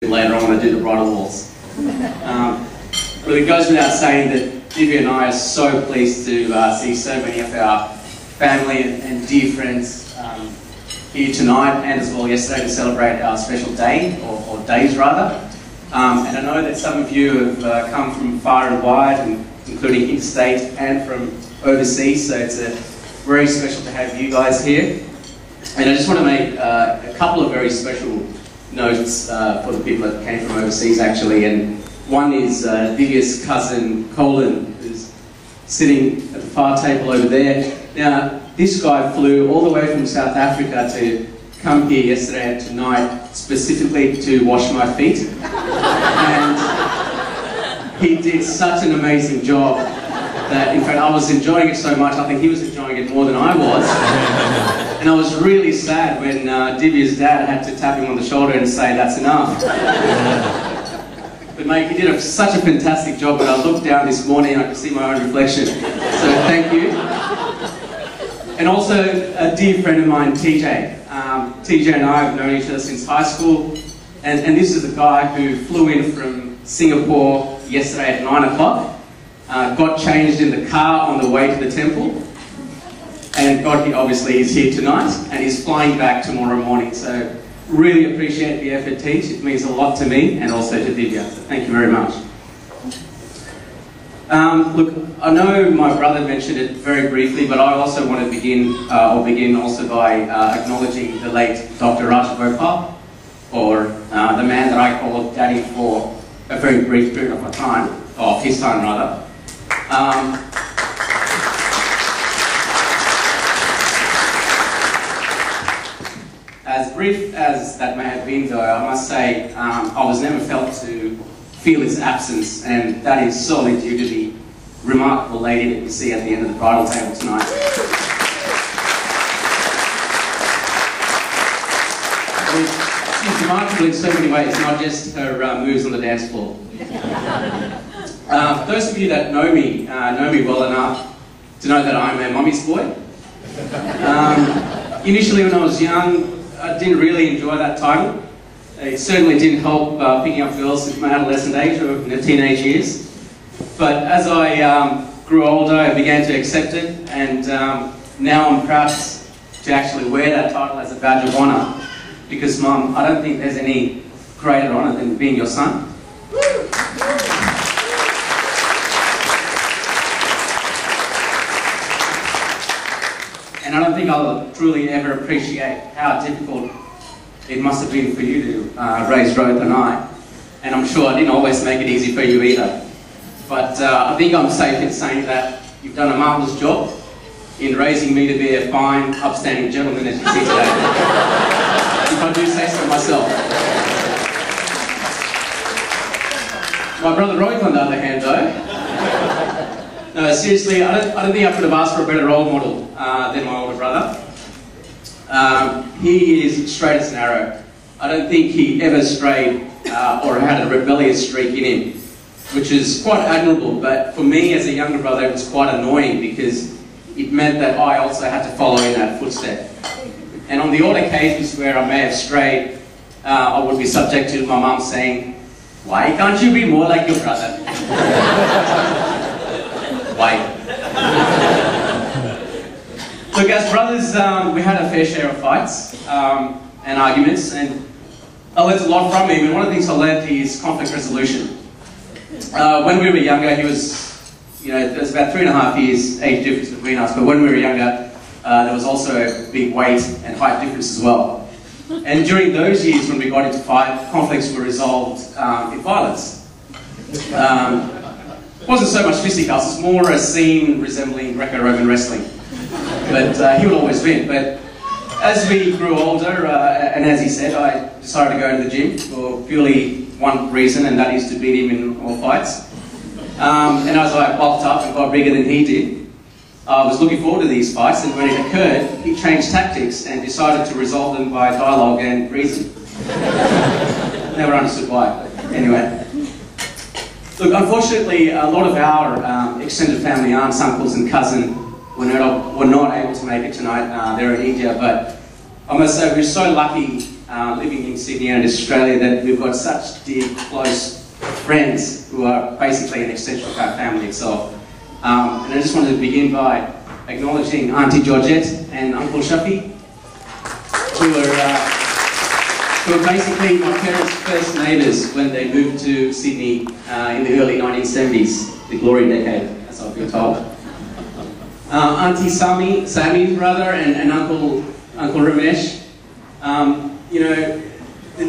Later on when I do the bridal waltz. But it goes without saying that Divya and I are so pleased to see so many of our family and dear friends here tonight, and as well yesterday, to celebrate our special day, or days rather. And I know that some of you have come from far and wide, and including interstate and from overseas, so it's very special to have you guys here. And I just want to make a couple of very special notes for the people that came from overseas actually, and one is Divya's cousin Colin, who's sitting at the far table over there. Now, this guy flew all the way from South Africa to come here yesterday and tonight specifically to wash my feet, and he did such an amazing job that, in fact, I was enjoying it so much, I think he was enjoying it more than I was. And I was really sad when Divya's dad had to tap him on the shoulder and say, "That's enough." But mate, he did such a fantastic job, but I looked down this morning and I could see my own reflection. So thank you. And also a dear friend of mine, TJ. TJ and I have known each other since high school. And this is a guy who flew in from Singapore yesterday at 9 o'clock. Got changed in the car on the way to the temple. And God, he obviously is here tonight, and he's flying back tomorrow morning. So really appreciate the effort, Teach. It means a lot to me and also to Divya. So thank you very much. Look, I know my brother mentioned it very briefly, but I also want to begin also by acknowledging the late Dr. Raj Gopal, or the man that I called Daddy for a very brief period of my time, of his time rather. As brief as that may have been, though, I must say I was never felt to feel his absence, and that is solely due to the remarkable lady that you see at the end of the bridal table tonight. She's remarkable in so many ways, not just her moves on the dance floor. Those of you that know me well enough to know that I'm a mummy's boy. Initially when I was young, I didn't really enjoy that title. It certainly didn't help picking up girls at my adolescent age or in the teenage years. But as I grew older, I began to accept it, and now I'm proud to actually wear that title as a badge of honour, because Mum, I don't think there's any greater honour than being your son. And I don't think I'll truly ever appreciate how difficult it must have been for you to raise Roth and I. And I'm sure I didn't always make it easy for you either. But I think I'm safe in saying that you've done a marvellous job in raising me to be a fine, upstanding gentleman as you see today. If I do say so myself. My brother Roth, on the other hand, though, no, seriously, I don't think I could have asked for a better role model than my older brother. He is straight as an arrow. I don't think he ever strayed or had a rebellious streak in him, which is quite admirable, but for me as a younger brother it was quite annoying because it meant that I also had to follow in that footstep. And on the odd occasions where I may have strayed, I would be subject to my mum saying, "Why can't you be more like your brother?" Why? Look, as brothers, we had a fair share of fights and arguments, and I learned a lot from him, and one of the things I learned is conflict resolution. When we were younger, he was, there was about 3.5 years age difference between us, but when we were younger, there was also a big weight and height difference as well. And during those years when we got into fight, conflicts were resolved in violence. It wasn't so much fisticuffs, it's more a scene resembling Greco-Roman wrestling. But he would always win. But as we grew older, and as he said, I decided to go to the gym for purely one reason, and that is to beat him in all fights. And as I bulked up and got bigger than he did, I was looking forward to these fights, and when it occurred, he changed tactics and decided to resolve them by dialogue and reason. Never understood why, but anyway. Look, unfortunately, a lot of our extended family, aunts, uncles and cousins were not able to make it tonight. They're in India, but I must say we're so lucky living in Sydney and Australia, that we've got such dear, close friends who are basically an extension of our family itself. And I just wanted to begin by acknowledging Auntie Georgette and Uncle Shafi, who were basically my parents' first neighbours when they moved to Sydney in the early 1970s, the glory decade, as I've been told. Auntie Sammy brother, and Uncle Ramesh. You know,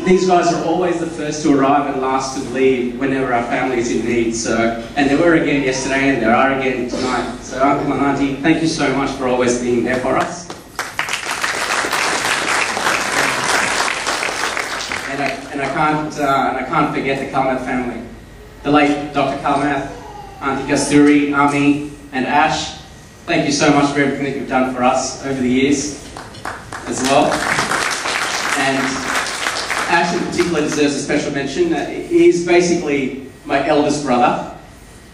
these guys are always the first to arrive and last to leave whenever our family is in need. So, and they were again yesterday, and there are again tonight. So, Uncle and Auntie, thank you so much for always being there for us. And I can't forget the Kalmath family, the late Dr. Kalmath, Auntie Kasturi, Ami, and Ash. Thank you so much for everything that you've done for us over the years as well. And Ash in particular deserves a special mention. He's basically my eldest brother.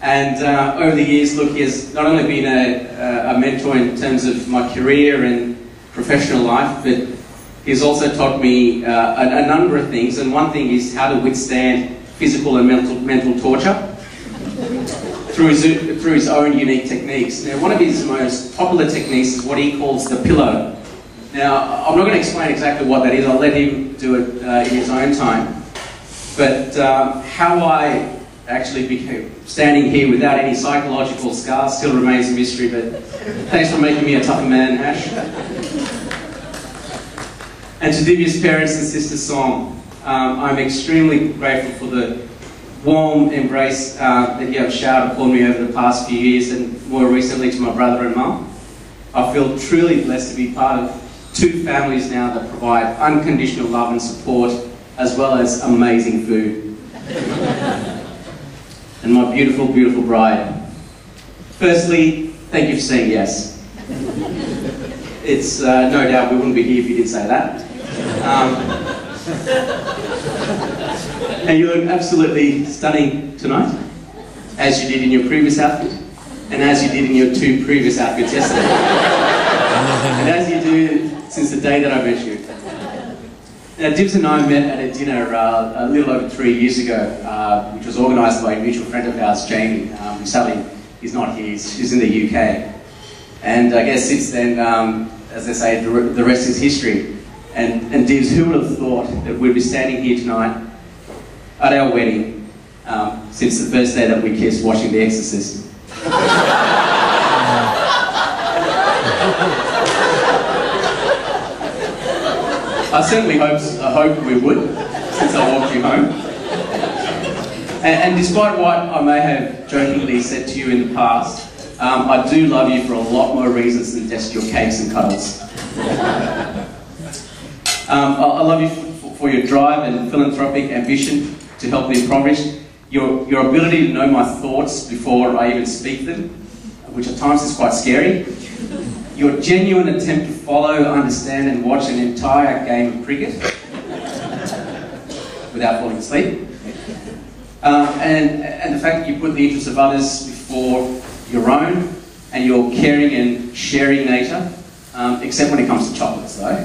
And over the years, look, he has not only been a mentor in terms of my career and professional life, but he's also taught me a number of things. And one thing is how to withstand physical and mental torture through his own unique techniques. Now, one of his most popular techniques is what he calls the pillow. Now, I'm not going to explain exactly what that is. I'll let him do it in his own time. But how I actually became standing here without any psychological scars still remains a mystery. But thanks for making me a tougher man, Ash. And to Divya's parents and sister Song, I'm extremely grateful for the warm embrace that you have showered upon me over the past few years, and more recently to my brother and mum. I feel truly blessed to be part of two families now that provide unconditional love and support, as well as amazing food. And my beautiful, beautiful bride. Firstly, thank you for saying yes. It's no doubt we wouldn't be here if you didn't say that. And you look absolutely stunning tonight, as you did in your previous outfit, and as you did in your two previous outfits yesterday, and as you do since the day that I met you. Now, Dibs and I met at a dinner a little over 3 years ago, which was organised by a mutual friend of ours, Jamie, who sadly is not here, she's in the UK. And I guess since then, as I say, the rest is history. And Dibs, who would have thought that we'd be standing here tonight at our wedding since the first day that we kissed watching The Exorcist? I certainly hoped we would, since I walked you home. And despite what I may have jokingly said to you in the past, I do love you for a lot more reasons than just your cakes and cuddles. I love you for your drive and philanthropic ambition to help the impoverished, your ability to know my thoughts before I even speak them, which at times is quite scary, your genuine attempt to follow, understand and watch an entire game of cricket without falling asleep, and the fact that you put the interests of others before your own, and your caring and sharing nature, except when it comes to chocolates though,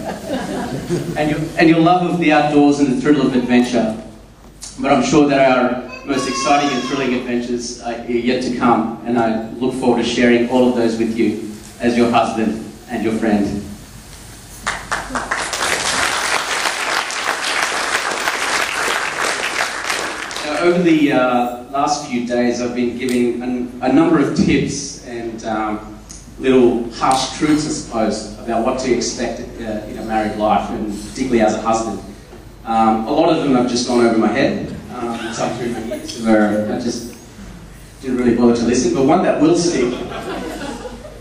and your love of the outdoors and the thrill of adventure. But I'm sure that our most exciting and thrilling adventures are yet to come, and I look forward to sharing all of those with you as your husband and your friend. Now, over the last few days, I've been giving a number of tips and little harsh truths, I suppose, about what to expect in a married life, and particularly as a husband. A lot of them have just gone over my head, some through my ears, where I just didn't really bother to listen. But one that will stick,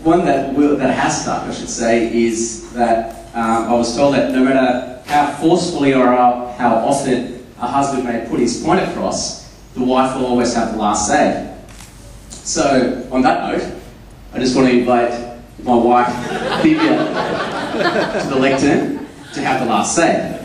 that has stuck, I should say, is that I was told that no matter how forcefully or how often a husband may put his point across, the wife will always have the last say. So, on that note, I just want to invite my wife, Divya, to the lectern to have the last say.